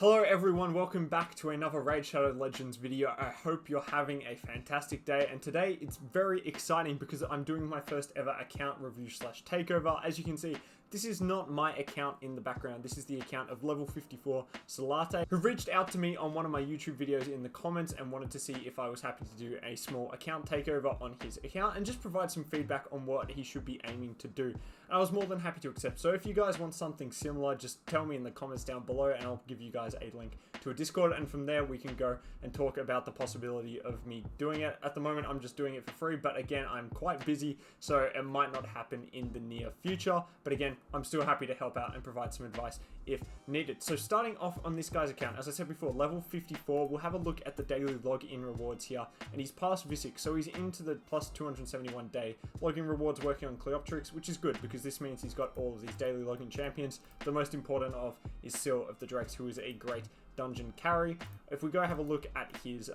Hello everyone, welcome back to another Raid Shadow Legends video. I hope you're having a fantastic day, and today it's very exciting because I'm doing my first ever account review slash takeover. As you can see, this is not my account in the background. This is the account of level 54 Sulate, who reached out to me on one of my YouTube videos in the comments and wanted to see if I was happy to do a small account takeover on his account and just provide some feedback on what he should be aiming to do. And I was more than happy to accept. So if you guys want something similar, just tell me in the comments down below and I'll give you guys a link to a Discord, and from there we can go and talk about the possibility of me doing it. At the moment I'm just doing it for free, but again I'm quite busy, so it might not happen in the near future, but again I'm still happy to help out and provide some advice if needed. So starting off on this guy's account, as I said before, level 54, we'll have a look at the daily login rewards here, and he's past Phsylax, so he's into the plus 271 day login rewards working on Cleoptrix, which is good because this means he's got all of these daily login champions. The most important of is Seal of the Drakes, who is a great dungeon carry. If we go have a look at his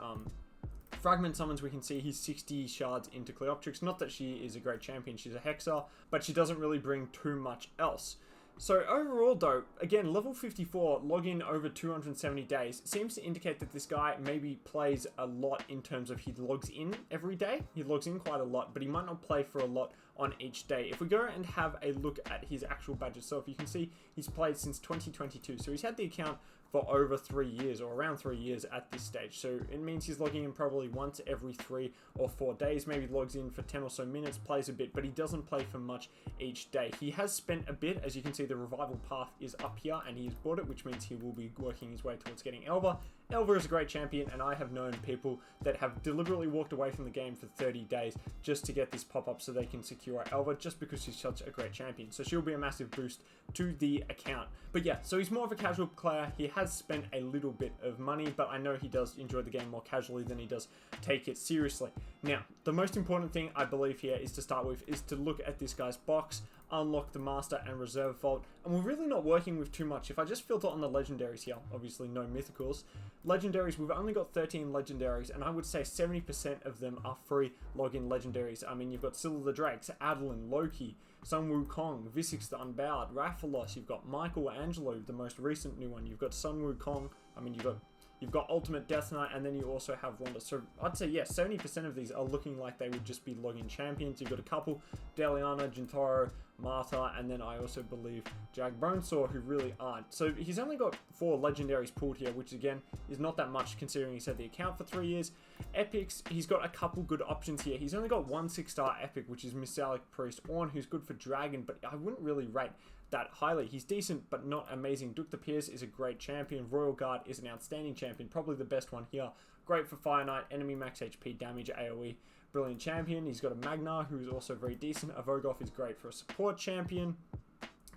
fragment summons, we can see he's 60 shards into Cleoptrix. Not that she is a great champion, she's a hexer, but she doesn't really bring too much else. So overall though, again, level 54, login over 270 days, seems to indicate that this guy maybe plays a lot in terms of he logs in every day. He logs in quite a lot, but he might not play for a lot on each day. If we go and have a look at his actual badge itself, you can see he's played since 2022. So he's had the account for over 3 years, or around 3 years at this stage. So it means he's logging in probably once every 3 or 4 days, maybe logs in for 10 or so minutes, plays a bit, but he doesn't play for much each day. He has spent a bit. As you can see, the revival path is up here and he has bought it, which means he will be working his way towards getting Elva. Elva is a great champion, and I have known people that have deliberately walked away from the game for 30 days just to get this pop-up so they can secure Elva, just because she's such a great champion. So she'll be a massive boost to the account. But yeah, so he's more of a casual player. He has spent a little bit of money, but I know he does enjoy the game more casually than he does take it seriously. Now, the most important thing I believe here is to start with is to look at this guy's box, unlock the master and reserve vault, and we're really not working with too much. If I just filter on the legendaries here, obviously no mythicals, legendaries, we've only got 13 legendaries, and I would say 70% of them are free login legendaries. I mean, you've got Seal of the Drakes, Adeline, Loki, Sun Wukong, Phsylax the Unbowed, Rathalos, you've got Michael Angelo, the most recent new one, you've got Sun Wukong, I mean you've got Ultimate Death Knight, and then you also have Ronda. So I'd say, yeah, 70% of these are looking like they would just be login champions. You've got a couple, Deliana, Jintaro, Martha, and then I also believe Jag Bonesaw, who really aren't. So he's only got 4 legendaries pulled here, which again is not that much considering he's had the account for 3 years. Epics, he's got a couple good options here. He's only got 1 6-star epic, which is Phsylax Priest Ornn, who's good for Dragon, but I wouldn't really rate that highly. He's decent but not amazing. Duke the Pierce is a great champion. Royal Guard is an outstanding champion, probably the best one here. Great for Fire Knight, enemy max HP damage, AoE, brilliant champion. He's got a Magnar, who's also very decent. A Vogoth is great for a support champion,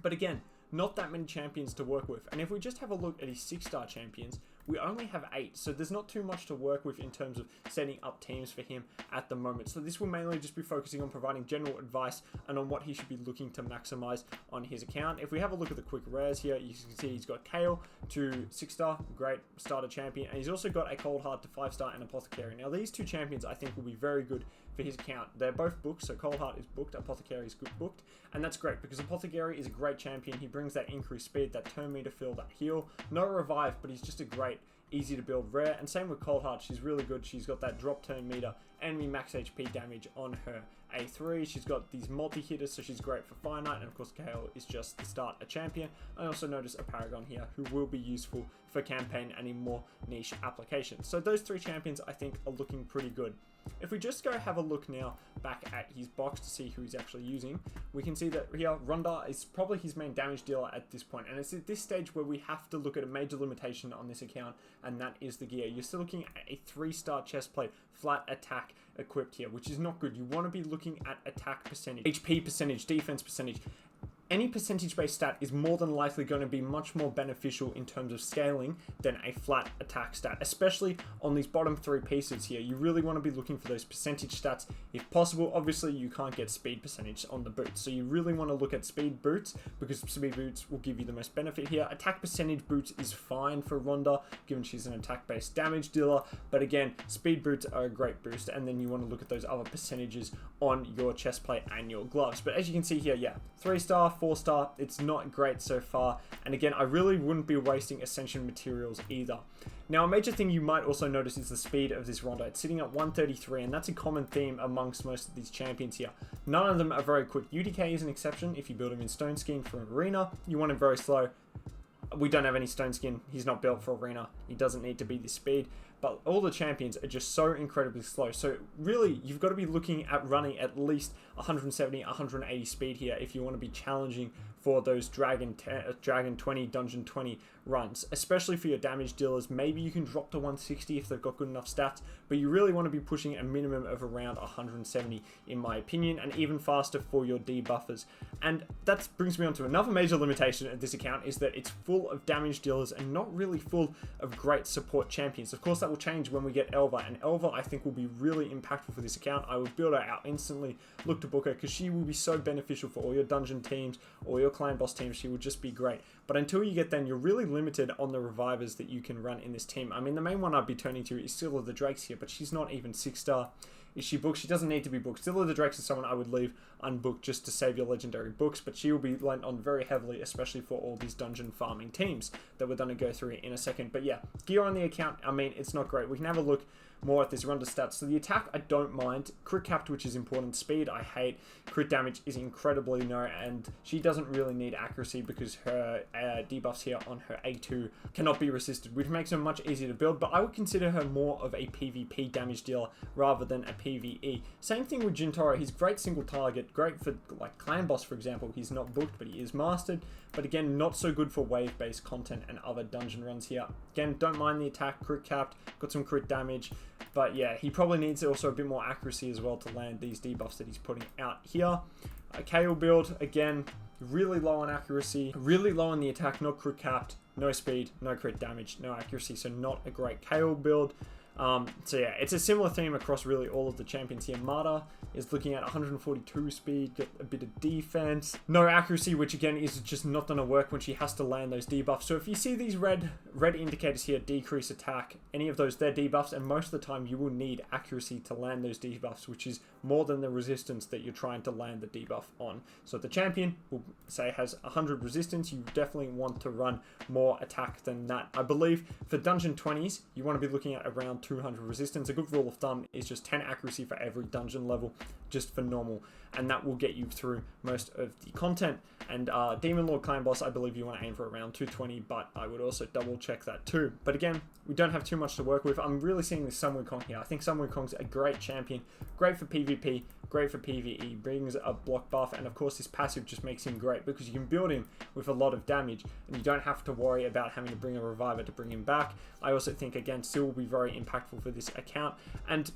but again, not that many champions to work with. And if we just have a look at his 6-star champions, we only have 8, so there's not too much to work with in terms of setting up teams for him at the moment. So this will mainly just be focusing on providing general advice and on what he should be looking to maximize on his account. If we have a look at the quick rares here, you can see he's got Kale to 6-star, great starter champion, and he's also got a Cold Heart to 5-star and Apothecary. Now these two champions I think will be very good for his account. They're both booked, so Cold Heart is booked, Apothecary is booked, and that's great because Apothecary is a great champion. He brings that increased speed, that turn meter fill, that heal. No revive, but he's just a great, easy to build rare. And same with Cold Heart, she's really good. She's got that drop turn meter, enemy max HP damage on her A3. She's got these multi-hitters, so she's great for Fire Knight, and of course Kale is just the start a champion. I also notice a Paragon here who will be useful for campaign and in more niche applications. So those 3 champions I think are looking pretty good. If we just go have a look now back at his box to see who he's actually using, we can see that here Ronda is probably his main damage dealer at this point, and it's at this stage where we have to look at a major limitation on this account, and that is the gear. You're still looking at a 3-star chestplate flat attack equipped here, which is not good. You want to be looking at attack percentage, HP percentage, defense percentage. Any percentage-based stat is more than likely going to be much more beneficial in terms of scaling than a flat attack stat, especially on these bottom 3 pieces here. You really want to be looking for those percentage stats if possible. Obviously, you can't get speed percentage on the boots, so you really want to look at speed boots because speed boots will give you the most benefit here. Attack percentage boots is fine for Ronda, given she's an attack-based damage dealer, but again, speed boots are a great boost, and then you want to look at those other percentages on your chest plate and your gloves. But as you can see here, yeah, 3-star, 4-star, it's not great so far. And again, I really wouldn't be wasting Ascension materials either. Now, a major thing you might also notice is the speed of this Ronda. It's sitting at 133, and that's a common theme amongst most of these champions here. None of them are very quick. UDK is an exception. If you build him in Stone Skin for an arena, you want him very slow. We don't have any Stone Skin. He's not built for arena. He doesn't need to be this speed. But all the champions are just so incredibly slow. So really, you've got to be looking at running at least 170, 180 speed here if you want to be challenging for those Dragon 20, Dungeon 20 runs, especially for your damage dealers. Maybe you can drop to 160 if they've got good enough stats, but you really want to be pushing a minimum of around 170 in my opinion, and even faster for your debuffers. And that brings me on to another major limitation of this account, is that it's full of damage dealers and not really full of great support champions. Of course, that will change when we get Elva, and Elva I think will be really impactful for this account. I would build her out instantly, look to book her, because she will be so beneficial for all your dungeon teams or your clan boss teams. She will just be great. But until you get then, you're really limited on the revivers that you can run in this team. I mean, the main one I'd be turning to is Sulate the Drakes here, but she's not even 6-star. Is she booked? She doesn't need to be booked. Sulate the Drakes is someone I would leave unbooked just to save your legendary books, but she will be lent on very heavily, especially for all these dungeon farming teams that we're going to go through in a second. But yeah, gear on the account, I mean, it's not great. We can have a look more at this Ronda stats. So the attack, I don't mind. Crit capped, which is important. Speed, I hate. Crit damage is incredibly low, and she doesn't really need accuracy because her debuffs here on her A2 cannot be resisted, which makes her much easier to build, but I would consider her more of a PvP damage dealer rather than a PvE. Same thing with Jintaro. He's great single target, great for like clan boss, for example. He's not booked, but he is mastered. But again, not so good for wave-based content and other dungeon runs here. Again, don't mind the attack, crit capped, got some crit damage. But yeah, he probably needs also a bit more accuracy as well to land these debuffs that he's putting out here. KO build, again, really low on accuracy, really low on the attack, not crit capped, no speed, no crit damage, no accuracy, so not a great KO build. So yeah, it's a similar theme across really all of the champions here. Marta is looking at 142 speed, get a bit of defense, no accuracy, which again is just not going to work when she has to land those debuffs. So if you see these red indicators here, decrease attack, any of those, they're debuffs, and most of the time you will need accuracy to land those debuffs, which is more than the resistance that you're trying to land the debuff on. So if the champion will say has 100 resistance, you definitely want to run more attack than that. I believe for dungeon 20s, you want to be looking at around 200 resistance. A good rule of thumb is just 10 accuracy for every dungeon level, just for normal, and that will get you through most of the content. And Demon Lord Clan Boss, I believe you want to aim for around 220, but I would also double check that too. But again, we don't have too much to work with. I'm really seeing this Sun Wukong here. I think Sun Wukong's a great champion, great for PvP, great for PvE, brings a block buff, and of course this passive just makes him great because you can build him with a lot of damage and you don't have to worry about having to bring a reviver to bring him back. I also think, again, still will be very impactful for this account, and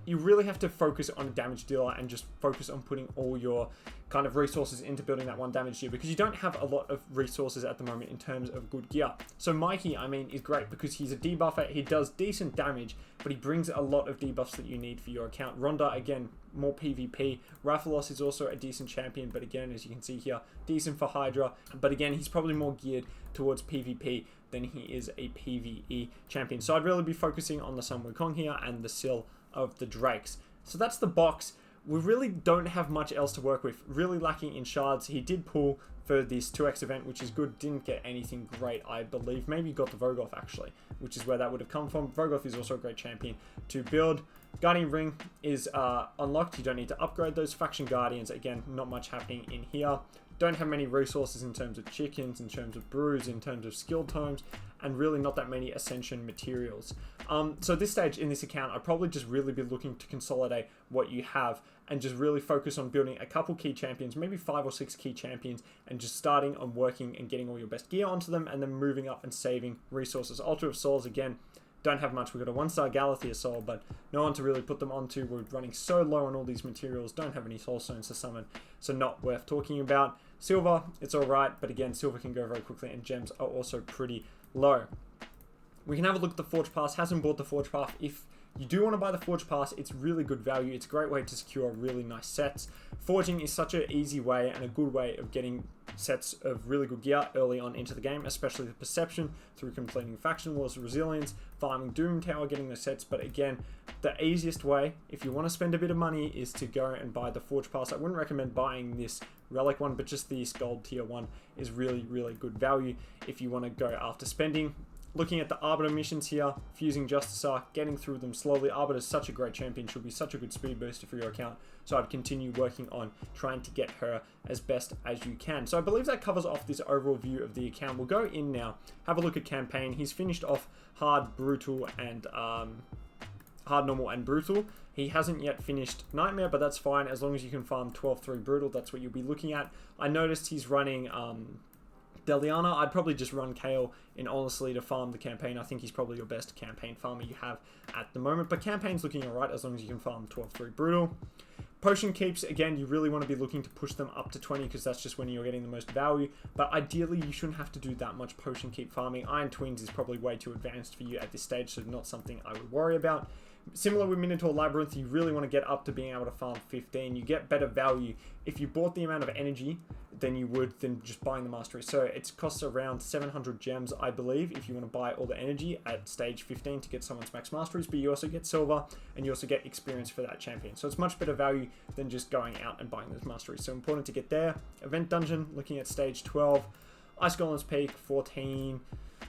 you really have to focus on a damage dealer and just focus on putting all your kind of resources into building that one damage dealer, because you don't have a lot of resources at the moment in terms of good gear. So Mikey, I mean, is great because he's a debuffer. He does decent damage, but he brings a lot of debuffs that you need for your account. Ronda, again, more PvP. Rathalos is also a decent champion, but again, as you can see here, decent for Hydra. But again, he's probably more geared towards PvP than he is a PvE champion. So I'd really be focusing on the Sun Wukong here and the Sil of the Drakes. So that's the box. We really don't have much else to work with. Really lacking in shards. He did pull for this 2x event, which is good. Didn't get anything great, I believe. Maybe got the Vogoth, actually, which is where that would have come from. Vogoth is also a great champion to build. Guardian Ring is unlocked. You don't need to upgrade those. Faction Guardians, again, not much happening in here. Don't have many resources in terms of chickens, in terms of brews, in terms of skill tomes, and really not that many ascension materials. So at this stage in this account, I'd probably just really be looking to consolidate what you have and just really focus on building a couple key champions, maybe 5 or 6 key champions, and just starting on working and getting all your best gear onto them, and then moving up and saving resources. Altar of Souls, again, don't have much. We've got a 1-star Galathea Soul, but no one to really put them onto. We're running so low on all these materials, don't have any Soul Stones to summon, so not worth talking about. Silver, it's alright, but again, silver can go very quickly, and gems are also pretty low. We can have a look at the Forge Pass. Hasn't bought the Forge Path. If you do want to buy the Forge Pass. It's really good value. It's a great way to secure really nice sets. Forging is such an easy way and a good way of getting sets of really good gear early on into the game, especially the Perception through completing Faction Wars, Resilience, farming Doom Tower, getting the sets. But again, the easiest way, if you want to spend a bit of money, is to go and buy the Forge Pass. I wouldn't recommend buying this Relic one, but just this Gold Tier 1 is really, really good value if you want to go after spending. Looking at the Arbiter missions here, fusing Justice Arc, getting through them slowly. Arbiter is such a great champion, she'll be such a good speed booster for your account, so I'd continue working on trying to get her as best as you can. So I believe that covers off this overall view of the account. We'll go in now, have a look at campaign. He's finished off hard, brutal, and hard, normal, and brutal. He hasn't yet finished Nightmare, but that's fine as long as you can farm 12-3 brutal. That's what you'll be looking at. I noticed he's running Deliana. I'd probably just run Kale in honestly to farm the campaign. I think he's probably your best campaign farmer you have at the moment, but campaign's looking alright as long as you can farm 12-3 brutal. Potion keeps, again, you really want to be looking to push them up to 20 because that's just when you're getting the most value, but ideally you shouldn't have to do that much potion keep farming. Iron Twins is probably way too advanced for you at this stage, so not something I would worry about. Similar with Minotaur Labyrinth, you really want to get up to being able to farm 15. You get better value if you bought the amount of energy than you would than just buying the mastery. So it costs around 700 gems, I believe, if you want to buy all the energy at stage 15 to get someone's max masteries, but you also get silver and you also get experience for that champion. So it's much better value than just going out and buying those masteries. So important to get there. Event Dungeon, looking at stage 12. Ice Golem's Peak, 14.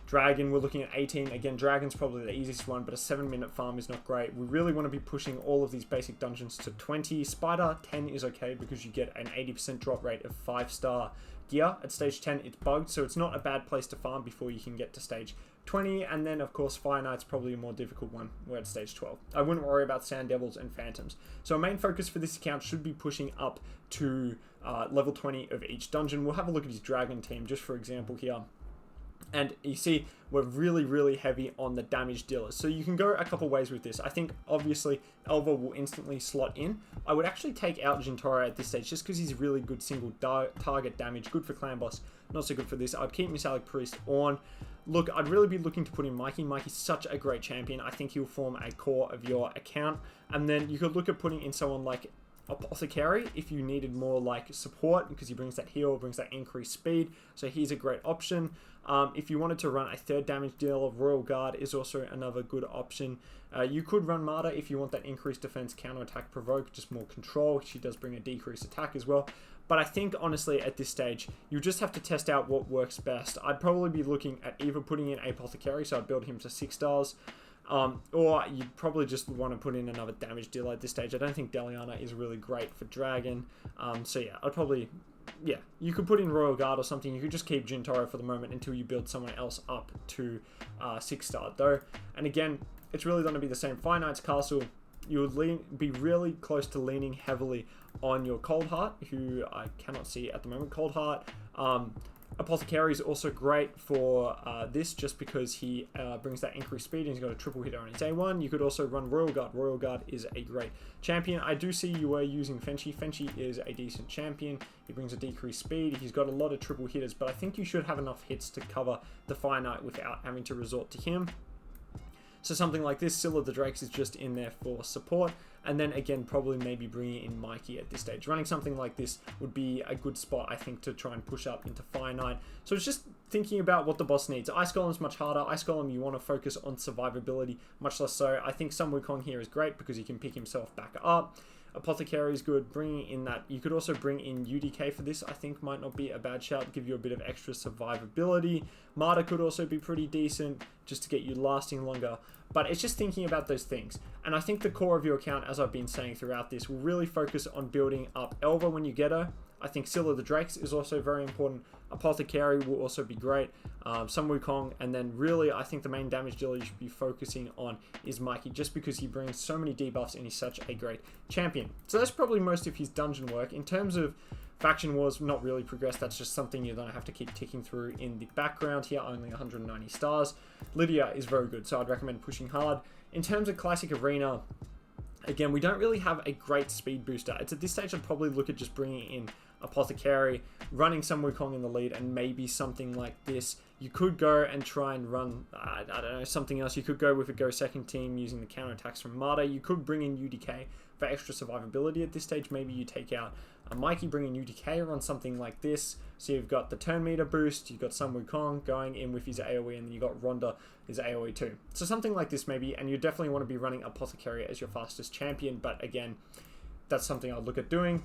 Dragon, we're looking at 18. Again, Dragon's probably the easiest one, but a 7-minute farm is not great. We really want to be pushing all of these basic dungeons to 20. Spider, 10 is okay because you get an 80% drop rate of 5-star gear. At stage 10, it's bugged, so it's not a bad place to farm before you can get to stage 20. And then, of course, Fire Knight's probably a more difficult one. We're at stage 12. I wouldn't worry about Sand Devils and Phantoms. So our main focus for this account should be pushing up to level 20 of each dungeon. We'll have a look at his Dragon team, just for example here. And you see, we're really, really heavy on the damage dealers. So you can go a couple ways with this. I think, obviously, Elva will instantly slot in. I would actually take out Jintora at this stage, just because he's really good single target damage. Good for Clan Boss, not so good for this. I'd keep Metallic Priest on. Look, I'd really be looking to put in Mikey. Mikey's such a great champion. I think he'll form a core of your account. And then you could look at putting in someone like Apothecary if you needed more like support, because he brings that heal, brings that increased speed, so he's a great option. If you wanted to run a third damage dealer, Royal Guard is also another good option. You could run Marta if you want that increased defense, counterattack, provoke, just more control. She does bring a decreased attack as well. But I think, honestly, at this stage, you just have to test out what works best. I'd probably be looking at either putting in Apothecary, so I'd build him to 6 stars, or you'd probably just want to put in another damage dealer at this stage. I don't think Deliana is really great for Dragon. So yeah, I'd probably... Yeah, you could put in Royal Guard or something. You could just keep Jintaro for the moment until you build someone else up to 6-star though. And again, it's really going to be the same. Fire Knight's Castle, you would be really close to leaning heavily on your Cold Heart, who I cannot see at the moment. Cold Heart. Apothecary is also great for this, just because he brings that increased speed and he's got a triple hitter on his A1. You could also run Royal Guard. Royal Guard is a great champion. I do see you were using Fenchi. Fenchi is a decent champion. He brings a decreased speed. He's got a lot of triple hitters, but I think you should have enough hits to cover the Fire Knight without having to resort to him. So something like this, Scylla the Drakes is just in there for support. And then again, probably maybe bringing in Mikey at this stage. Running something like this would be a good spot, I think, to try and push up into Fire Knight. So it's just thinking about what the boss needs. Ice Golem's much harder. Ice Golem, you want to focus on survivability, much less so. I think Sun Wukong here is great because he can pick himself back up. Apothecary is good. Bringing in that, you could also bring in UDK for this. I think might not be a bad shout. Give you a bit of extra survivability. Marta could also be pretty decent, just to get you lasting longer. But it's just thinking about those things. And I think the core of your account, as I've been saying throughout this, will really focus on building up Elva when you get her. I think Scylla the Drakes is also very important. Apothecary will also be great. Sun Wukong, and then really I think the main damage dealer you should be focusing on is Mikey, just because he brings so many debuffs and he's such a great champion. So that's probably most of his dungeon work. In terms of Faction Wars, not really progressed. That's just something you're going to have to keep ticking through in the background here. Only 190 stars. Lydia is very good, so I'd recommend pushing hard. In terms of Classic Arena, again, we don't really have a great speed booster. It's at this stage I'd probably look at just bringing in Apothecary, running some Wukong in the lead, and maybe something like this. You could go and try and run, I don't know, something else. You could go with a Go second team using the counterattacks from Marta. You could bring in UDK for extra survivability at this stage. Maybe you take out a Mikey, bring in UDK on something like this. So you've got the turn meter boost, you've got some Wukong going in with his AoE, and then you've got Ronda, his AoE too. So something like this maybe, and you definitely want to be running Apothecary as your fastest champion, but again, that's something I'll look at doing.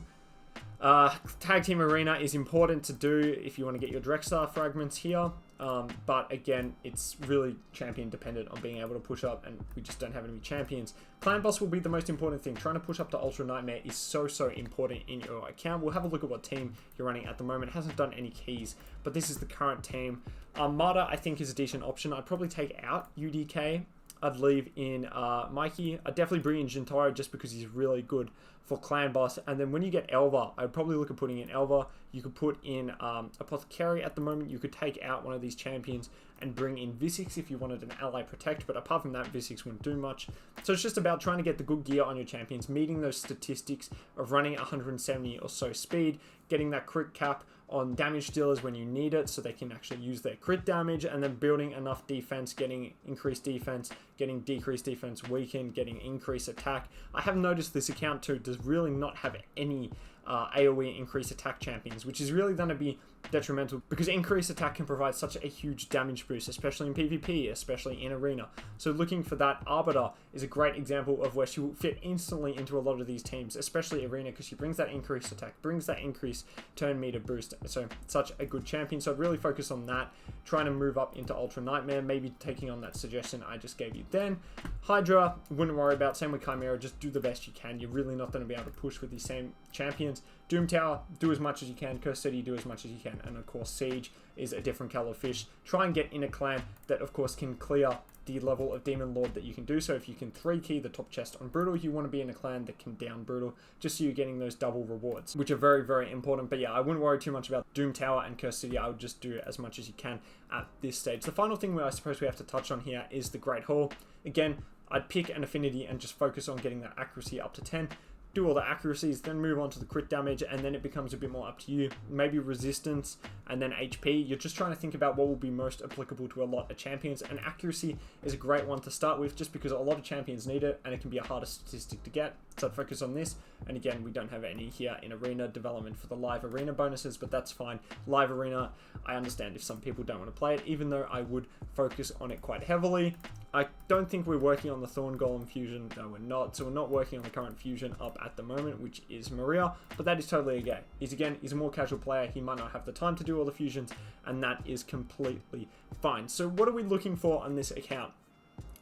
Tag Team Arena is important to do if you want to get your Direct Star fragments here, but again, it's really champion dependent on being able to push up, and we just don't have any champions. Clan Boss will be the most important thing. Trying to push up to Ultra Nightmare is so important in your account. We'll have a look at what team you're running at the moment. It hasn't done any keys, but this is the current team. Marta, I think, is a decent option. I'd probably take out UDK. I'd leave in Mikey. I'd definitely bring in Jintaro just because he's really good for Clan Boss. And then when you get Elva, I'd probably look at putting in Elva. You could put in Apothecary at the moment. You could take out one of these champions and bring in Phsylax if you wanted an ally protect. But apart from that, Phsylax wouldn't do much. So it's just about trying to get the good gear on your champions, meeting those statistics of running 170 or so speed, getting that crit cap on damage dealers when you need it so they can actually use their crit damage, and then building enough defense, getting increased defense, getting decreased defense weakened, getting increased attack. I have noticed this account too does really not have any AoE increased attack champions, which is really going to be detrimental because increased attack can provide such a huge damage boost, especially in PvP, especially in Arena. So looking for that, Arbiter is a great example of where she will fit instantly into a lot of these teams, especially Arena, because she brings that increased attack, brings that increased turn meter boost. So such a good champion. So I'd really focus on that, trying to move up into Ultra Nightmare, maybe taking on that suggestion I just gave you then. Hydra, wouldn't worry about. Same with Chimera, just do the best you can. You're really not going to be able to push with these same champions. Doom Tower, do as much as you can. Curse City, do as much as you can. And of course, Siege is a different color of fish. Try and get in a clan that, of course, can clear the level of Demon Lord that you can do. So if you can 3-key the top chest on Brutal, you want to be in a clan that can down Brutal, just so you're getting those double rewards, which are very important. But yeah, I wouldn't worry too much about Doom Tower and Curse City. I would just do as much as you can at this stage. The final thing I suppose we have to touch on here is the Great Hall. Again, I'd pick an affinity and just focus on getting that accuracy up to 10. Do all the accuracies, then move on to the crit damage, and then it becomes a bit more up to you. Maybe resistance, and then HP. You're just trying to think about what will be most applicable to a lot of champions, and accuracy is a great one to start with, just because a lot of champions need it, and it can be a harder statistic to get. So I'd focus on this, and again, we don't have any here in Arena development for the live Arena bonuses, but that's fine. Live Arena, I understand if some people don't want to play it, even though I would focus on it quite heavily. I don't think we're working on the Thorn Golem fusion. No, we're not. So we're not working on the current fusion up at the moment, which is Maria, but that is totally okay. He's a more casual player. He might not have the time to do all the fusions, and that is completely fine. So what are we looking for on this account?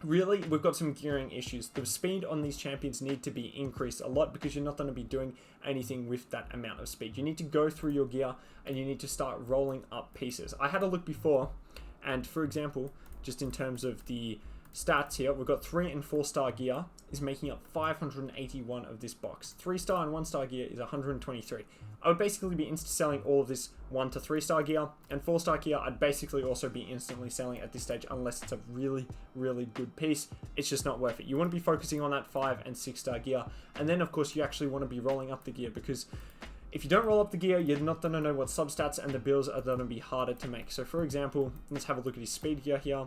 Really, we've got some gearing issues. The speed on these champions need to be increased a lot because you're not going to be doing anything with that amount of speed. You need to go through your gear and you need to start rolling up pieces. I had a look before, and for example, just in terms of the stats here, we've got 3 and 4 star gear is making up 581 of this box. 3 star and 1 star gear is 123. I would basically be insta-selling all of this 1 to 3 star gear, and 4 star gear I'd basically also be instantly selling at this stage unless it's a really good piece. It's just not worth it. You want to be focusing on that 5 and 6 star gear, and then of course you actually want to be rolling up the gear, because if you don't roll up the gear, you're not going to know what substats, and the builds are going to be harder to make. So for example, let's have a look at his speed gear here.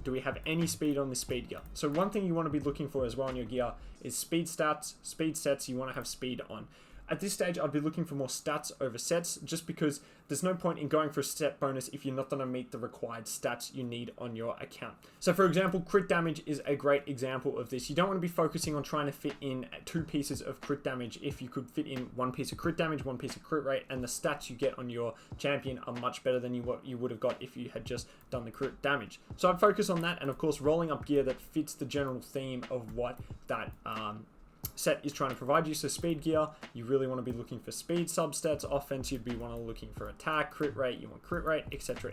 Do we have any speed on the speed gear? So one thing you want to be looking for as well in your gear is speed stats, speed sets. You want to have speed on. At this stage, I'd be looking for more stats over sets, just because there's no point in going for a set bonus if you're not going to meet the required stats you need on your account. So for example, crit damage is a great example of this. You don't want to be focusing on trying to fit in 2 pieces of crit damage if you could fit in 1 piece of crit damage, 1 piece of crit rate, and the stats you get on your champion are much better than what you would have got if you had just done the crit damage. So I'd focus on that, and of course rolling up gear that fits the general theme of what that set is trying to provide you. So speed gear, you really want to be looking for speed substats. Offense, you'd be looking for attack, crit rate, you want crit rate, etc.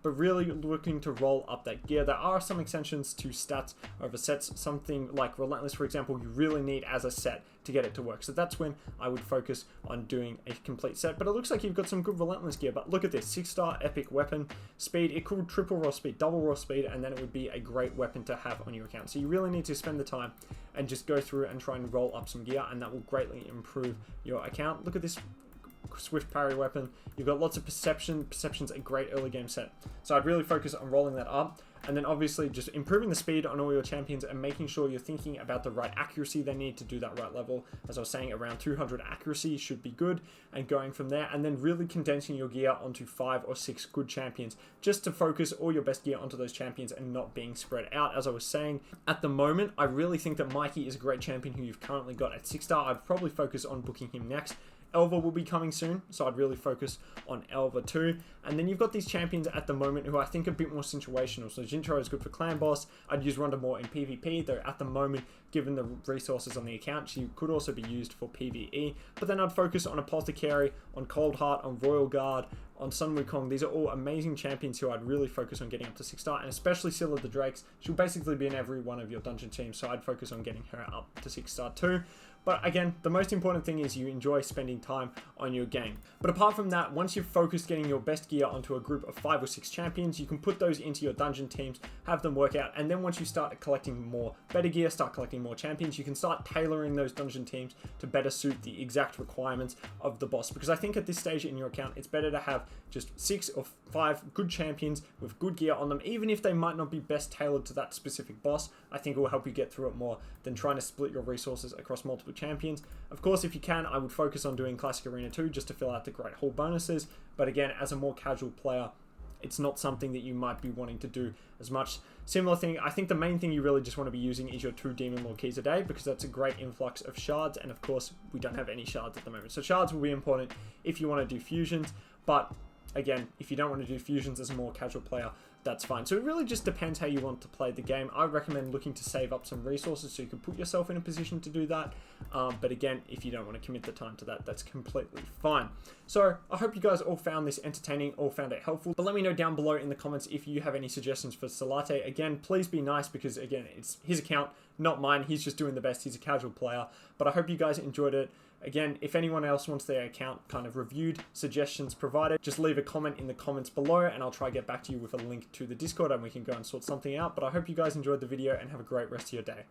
But really looking to roll up that gear. There are some extensions to stats over sets. Something like Relentless, for example, you really need as a set to get it to work. So that's when I would focus on doing a complete set. But it looks like you've got some good relentless gear. But look at this, 6-star epic weapon speed. It could triple raw speed, double raw speed, and then it would be a great weapon to have on your account. So you really need to spend the time and just go through and try and roll up some gear, and that will greatly improve your account. Look at this swift parry weapon. You've got lots of perception. Perception's a great early game set. So I'd really focus on rolling that up. And then obviously just improving the speed on all your champions and making sure you're thinking about the right accuracy they need to do that right level. As I was saying, around 200 accuracy should be good, and going from there, and then really condensing your gear onto 5 or 6 good champions, just to focus all your best gear onto those champions and not being spread out. As I was saying, at the moment, I really think that Mikey is a great champion who you've currently got at 6-star. I'd probably focus on booking him next. Elva will be coming soon, so I'd really focus on Elva too. And then you've got these champions at the moment who I think are a bit more situational. So Jintro is good for clan boss. I'd use Ronda more in PvP, though at the moment, given the resources on the account, she could also be used for PvE. But then I'd focus on Apothecary, on Cold Heart, on Royal Guard, on Sun Wukong. These are all amazing champions who I'd really focus on getting up to 6-star, and especially Scylla the Drakes. She'll basically be in every one of your dungeon teams, so I'd focus on getting her up to 6-star too. But again, the most important thing is you enjoy spending time on your game. But apart from that, once you've focused getting your best gear onto a group of 5 or 6 champions, you can put those into your dungeon teams, have them work out, and then once you start collecting more better gear, start collecting more champions, you can start tailoring those dungeon teams to better suit the exact requirements of the boss. Because I think at this stage in your account, it's better to have just 6 or 5 good champions with good gear on them, even if they might not be best tailored to that specific boss. I think it will help you get through it more than trying to split your resources across multiple champions. Of course, if you can, I would focus on doing Classic Arena 2 just to fill out the Great Hall bonuses. But again, as a more casual player, it's not something that you might be wanting to do as much. Similar thing, I think the main thing you really just want to be using is your 2 Demon Lord keys a day, because that's a great influx of shards, and of course, we don't have any shards at the moment. So shards will be important if you want to do fusions, but again, if you don't want to do fusions as a more casual player, that's fine. So it really just depends how you want to play the game. I recommend looking to save up some resources so you can put yourself in a position to do that. But again, if you don't want to commit the time to that, that's completely fine. So I hope you guys all found this entertaining, all found it helpful. But let me know down below in the comments if you have any suggestions for Sulate. Again, please be nice, because again, it's his account, not mine. He's just doing the best. He's a casual player. But I hope you guys enjoyed it. Again, if anyone else wants their account kind of reviewed, suggestions provided, just leave a comment in the comments below, and I'll try to get back to you with a link to the Discord, and we can go and sort something out. But I hope you guys enjoyed the video and have a great rest of your day.